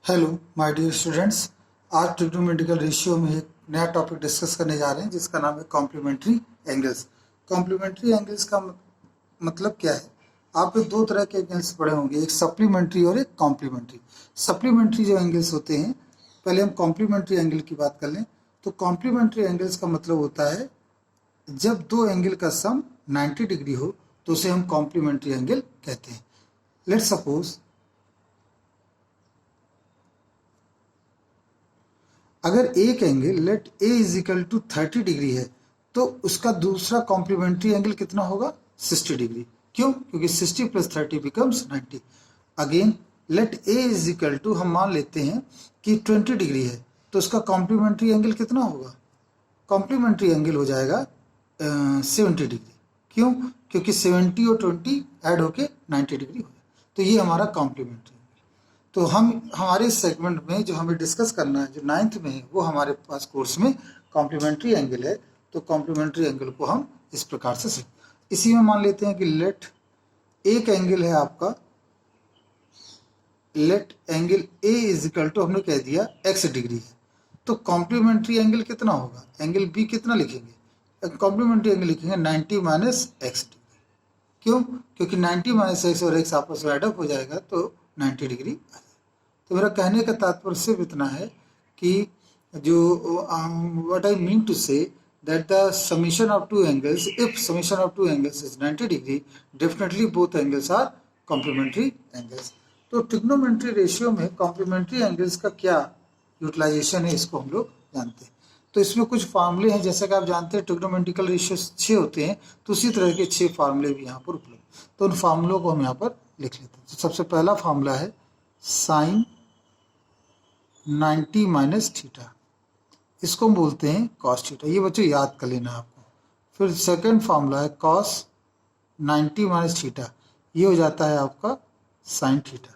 Hello my dear students. आज trigonometrical ratio में एक नया टॉपिक डिस्कस करने जा रहे हैं जिसका नाम है कॉम्प्लीमेंट्री एंगल्स। कॉम्प्लीमेंट्री एंगल्स का मतलब क्या है? आप दो तरह के एंगल्स पढ़े होंगे, एक सप्लीमेंट्री और एक कॉम्प्लीमेंट्री। सप्लीमेंट्री जो एंगल्स होते हैं, पहले हम कॉम्प्लीमेंट्री एंगल की बात कर लें। तो कॉम्प्लीमेंट्री एंगल्स का मतलब होता है जब दो एंगल का सम 90 डिग्री हो तो उसे हम कॉम्प्लीमेंट्री एंगल कहते हैं। लेट्स सपोज अगर एक angle let A is equal to 30 degree है तो उसका दूसरा कॉम्प्लीमेंट्री एंगल कितना होगा? 60 डिग्री। क्यों? क्योंकि 60 plus 30 becomes 90। Again let A is equal to, हम मान लेते हैं कि 20 डिग्री है तो उसका कॉम्प्लीमेंट्री एंगल कितना होगा? कॉम्प्लीमेंट्री एंगल हो जाएगा 70 डिग्री। क्यों? क्योंकि 70 और 20 ऐड होके 90 डिग्री हो जाए। तो ये हमारा कॉम्प्लीमेंट्री। तो हम हमारे सेगमेंट में जो हमें डिस्कस करना है, जो 9th में है, वो हमारे पास कोर्स में कॉम्प्लीमेंट्री एंगल है। तो कॉम्प्लीमेंट्री एंगल को हम इस प्रकार से सीख, इसी में मान लेते हैं कि लेट एक एंगल है आपका, let angle A is equal to, हमने कह दिया x डिग्री है, तो कॉम्प्लीमेंट्री एंगल कितना होगा? एंगल बी कितना लिखेंगे? कॉम्प्लीमेंट्री एंगल लिखेंगे 90 माइनस एक्स डिग्री। क्यों? क्योंकि 90 माइनस एक्स और एक्स आपस में एडअप हो जाएगा तो 90 डिग्री आ जाएगा। तो मेरा कहने का तात्पर्य सिर्फ इतना है कि जो व्हाट आई मीन टू से that the summation of two angles, if summation of two angles is 90 degree, definitely both angles are complementary angles. तो ट्रिग्नोमेट्री रेशियो में कॉम्प्लीमेंट्री एंगल्स का क्या यूटिलाइजेशन है इसको हम लोग जानते हैं। तो इसमें कुछ फार्मूले हैं, जैसे कि आप जानते हैं ट्रिग्नोमेट्रिकल रेशियो 6 होते हैं, तो उसी तरह के 6 फार्मूले भी यहाँ पर उपलब्ध। तो उन फार्मूलों को हम यहाँ पर लिख लेते हैं। तो सबसे पहला फार्मूला है साइन 90 माइनस थीटा, इसको हम बोलते हैं कॉस थीटा। ये बच्चों याद कर लेना आपको। फिर सेकंड फार्मूला है कॉस 90 माइनस थीटा, ये हो जाता है आपका साइन थीटा।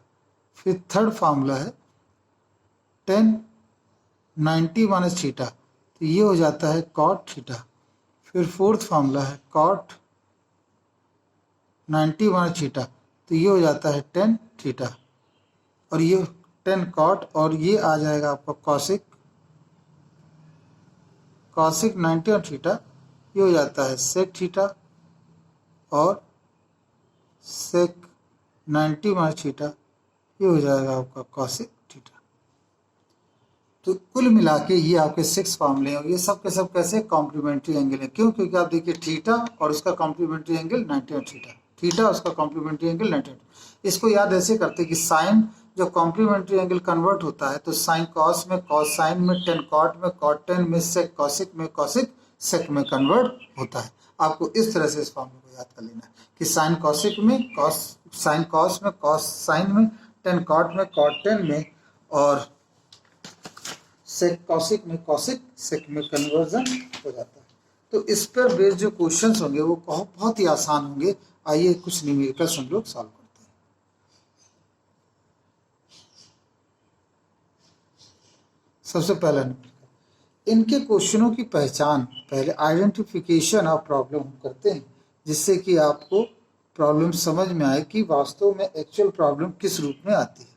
फिर थर्ड फार्मूला है टेन 90 माइनस थीटा, तो ये हो जाता है कॉट थीटा। फिर फोर्थ फार्मूला है कॉट 90 माइनस थीटा, तो ये हो जाता है टेन थीटा, और ये टेन कॉट, और ये आ जाएगा आपका कॉसिक 90 और थीटा, ये हो जाता है सेक थीटा, और सेक 90 माइनस थीटा, ये हो जाएगा आपका कॉसिक थीटा। तो कुल मिला के ये आपके 6 फार्मूले हैं। ये सब के सब कैसे कॉम्प्लीमेंट्री एंगल है। क्यों? क्योंकि आप देखिए थीटा और उसका कॉम्प्लीमेंट्री एंगल 90 और थीटा उसका कॉम्प्लीमेंट्री एंगल 90। इसको याद ऐसे करते कि साइन जब कॉम्प्लीमेंट्री एंगल कन्वर्ट होता है तो साइन कॉस में, कॉस साइन में, टेन कॉट में, कॉट टेन में, सेक कॉसिक में, कॉसिक सेक में कन्वर्ट होता है। आपको इस तरह से इस फॉर्मूले को याद कर लेना है कि साइन कॉसिक में कॉस, साइन कॉस में कॉस साइन में, टेन कॉट में कॉट टेन में, और सेक कॉसिक में कॉसिक सेक में कन्वर्जन हो जाता है। तो इस पर बेस्ड जो क्वेश्चंस होंगे वो बहुत ही आसान होंगे। आइए कुछ न्यूमेरिकल्स हम लोग सॉल्व करते हैं। सबसे पहला न्यूमेरिकल, इनके क्वेश्चनों की पहचान पहले आइडेंटिफिकेशन ऑफ प्रॉब्लम करते हैं, जिससे कि आपको प्रॉब्लम समझ में आए कि वास्तव में एक्चुअल प्रॉब्लम किस रूप में आती है।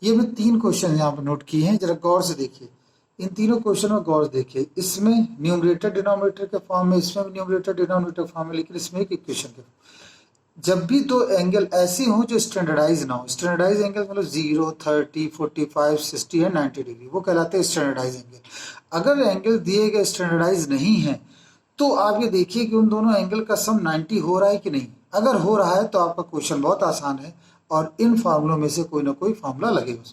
ये मैं 3 क्वेश्चन यहाँ पर नोट किए हैं, जरा गौर से देखिए। इन तीनों क्वेश्चन में गौर से देखिए। इसमें न्यूमरेटर डिनोमिनेटर के फॉर्म में, इसमें भी न्यूमरेटर डिनोमिनेटर फॉर्म में, लेकिन इसमें एक इक्वेशन के। जब भी दो एंगल ऐसे हो जो स्टैंडर्डाइज ना हो, स्टैंडर्डाइज एंगल मतलब 0, 30, 45, 60 या 90 डिग्री, वो कहलाते हैं स्टैंडर्डाइज एंगल। अगर एंगल दिए गए स्टैंडर्डाइज नहीं है तो आप ये देखिए कि उन दोनों एंगल का सम 90 हो रहा है कि नहीं। अगर हो रहा है तो आपका क्वेश्चन बहुत आसान है और इन फार्मूलों में से कोई ना कोई फार्मूला लगेगा।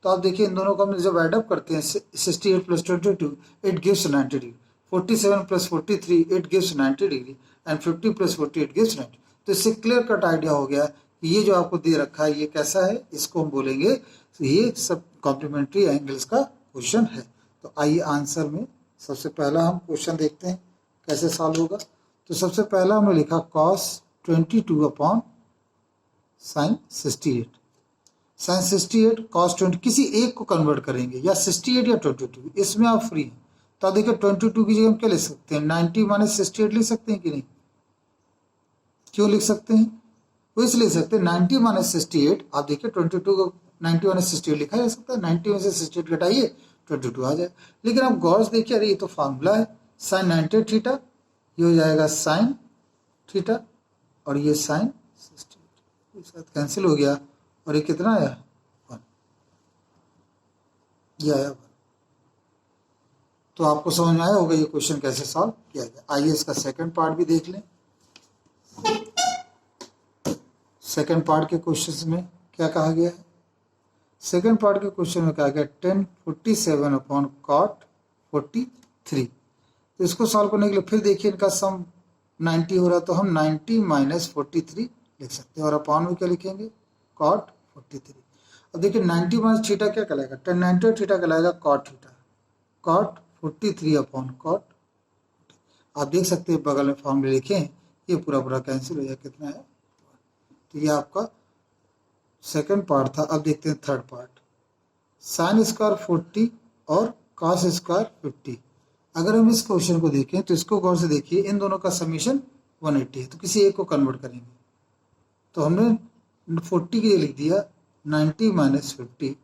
तो आप देखिए इन दोनों को हम जब एडअप करते हैं, 68 plus 22 it gives 90 degree, 47 plus 43 it gives 90 degree, and 50 plus 40 it gives 90। तो इससे क्लियर कट आइडिया हो गया कि ये जो आपको दे रखा है ये कैसा है, इसको हम बोलेंगे तो ये सब कॉम्प्लीमेंट्री एंगल्स का क्वेश्चन है। तो आइए आंसर में सबसे पहला हम क्वेश्चन देखते हैं कैसे सॉल्व होगा। तो सबसे पहला हमने लिखा cos 22 upon sine 68। Sine 68 cos 20, किसी एक को कन्वर्ट करेंगे, या 68 या 22, इसमें आप फ्री हैं। तो आप देखिए 22 की जगह हम क्या ले सकते हैं, 90 माइनस 68 लिख सकते हैं कि नहीं, क्यों लिख सकते हैं, वो इसलिए लिख सकते हैं 90 माइनस 68, आप देखिए 22 को 90 माइनस 68 लिखा जा सकता है, 90 में से 68 घटाइए 22 आ जाए। लेकिन आप गौर से देखिए, अरे ये तो फार्मूला है, साइन 90 थीटा, ये हो जाएगा साइन थीटा, और ये साइन 68 इसके साथ कैंसिल हो गया, और ये कितना आया 1, ये आया 1। तो आपको समझ में आया होगा ये क्वेश्चन कैसे सॉल्व किया जाए। आइए इसका सेकंड पार्ट भी देख लें। सेकंड पार्ट के क्वेश्चन में क्या कहा गया है, सेकंड पार्ट के क्वेश्चन में कहा गया 1047 अपॉन कॉट 43। तो इसको सॉल्व करने के लिए फिर देखिए इनका सम 90 हो रहा, तो हम 90 माइनस 43 लिख सकते हैं, और अपॉन में क्या लिखेंगे कॉट 43। अब देखिए 90 माइनस थीटा क्या कहलाएगा, 1090 थीटा कहलाएगा cot theta, cot 43 upon cot. आप देख सकते हैं बगल में फॉर्मूले लिखें, ये पूरा पूरा कैंसिल हो जाए, कितना है। तो ये आपका सेकंड पार्ट था। अब देखते हैं थर्ड पार्ट, साइन स्क्वायर 40 और कॉस स्क्वायर 50। अगर हम इस क्वेश्चन को देखें तो इसको गौर से देखिए, इन दोनों का समीशन 180 है, तो किसी एक को कन्वर्ट करेंगे। तो हमने 40 के लिए लिख दिया 90 minus 50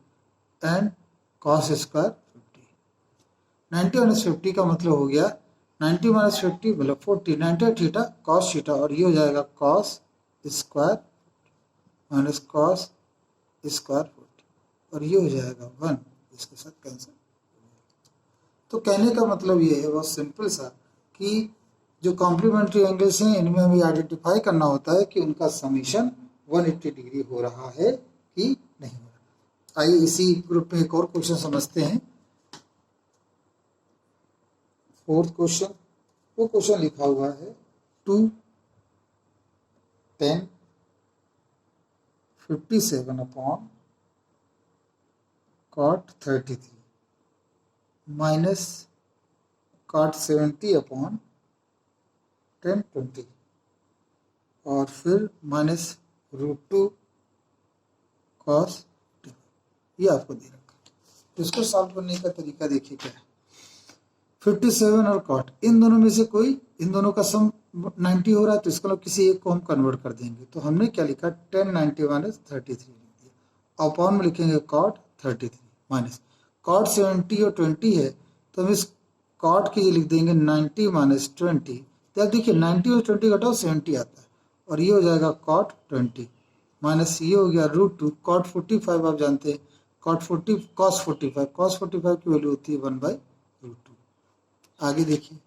and cos square 50। 90 minus 50 का मतलब हो गया 90 माइनस 50 मतलब 40, 90 थीटा कॉस थीटा, और ये हो जाएगा cos square minus cos square 40, और ये हो जाएगा 1, इसके साथ कैंसिल। तो कहने का मतलब ये है बहुत सिंपल सा, कि जो कॉम्प्लीमेंट्री एंगल्स हैं इनमें हमें आइडेंटिफाई करना होता है कि उनका समीशन 180 डिग्री हो रहा है कि नहीं हो रहा। आइए इसी ग्रुप में एक और क्वेश्चन समझते हैं। फोर्थ क्वेश्चन, वो क्वेश्चन लिखा हुआ है 2 10 57 upon cot 33 minus cot 70 upon 1020, और फिर माइनस √2 कॉस, ये आपको दे रखा। इसको सॉल्व करने का तरीका देखिए क्या है। 57 और कॉट, इन दोनों में से कोई, इन दोनों का सम 90 हो रहा है, तो इसका मतलब किसी एक को हम कन्वर्ट कर देंगे। तो हमने क्या लिखा 1090 माइनस 33 लिख दिया, अपॉन में लिखेंगे कॉट 33 माइनस कॉट 70 और 20 है, तो हम इस कॉट के लिए लिख देंगे 90 माइनस 20। तो आप देखिए 90 और 20 घटाओ 70 आता है, और ये हो जाएगा कॉट 20 माइनस ये हो गया √2 कॉट 45, आप जानते हैं कॉट 40 कॉस 45 की वैल्यू होती है 1/√2। आगे देखिए,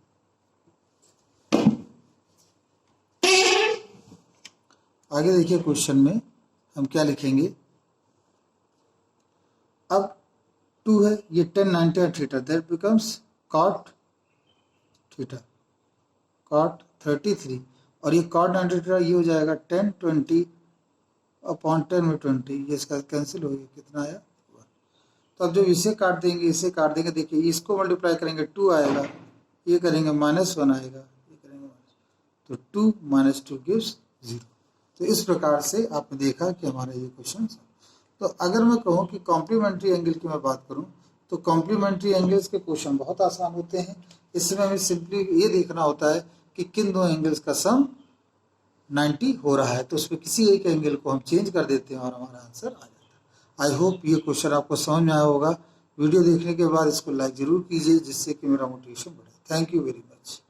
आगे देखिए क्वेश्चन में हम क्या लिखेंगे। अब 2 है, ये 1090 theta, that becomes cot theta cot 33, और ये कॉट 90 थीटा ये हो जाएगा 1020 अपॉन 10 में 20, ये इसका कैंसिल हो गया, कितना आया 1। तो अब जब इसे काट देंगे, इसे काट देंगे, देखिए इसको मल्टीप्लाई करेंगे 2 आएगा, ये करेंगे -1 आएगा, ये करेंगे तो 2 माइनस 2 गिव्स 0। तो इस प्रकार से आपने देखा कि हमारा ये क्वेश्चन। तो अगर मैं कहूँ कि कॉम्प्लीमेंट्री एंगल की मैं बात करूँ, तो कॉम्प्लीमेंट्री एंगल्स के क्वेश्चन बहुत आसान होते हैं। इसमें हमें सिंपली ये देखना होता है कि किन दो एंगल्स का सम 90 हो रहा है, तो उसमें किसी एक एंगल को हम चेंज कर देते हैं और हमारा आंसर आ जाता है। आई होप ये क्वेश्चन आपको समझ में आया होगा। वीडियो देखने के बाद इसको लाइक जरूर कीजिए, जिससे कि मेरा मोटिवेशन बढ़े। Thank you very much.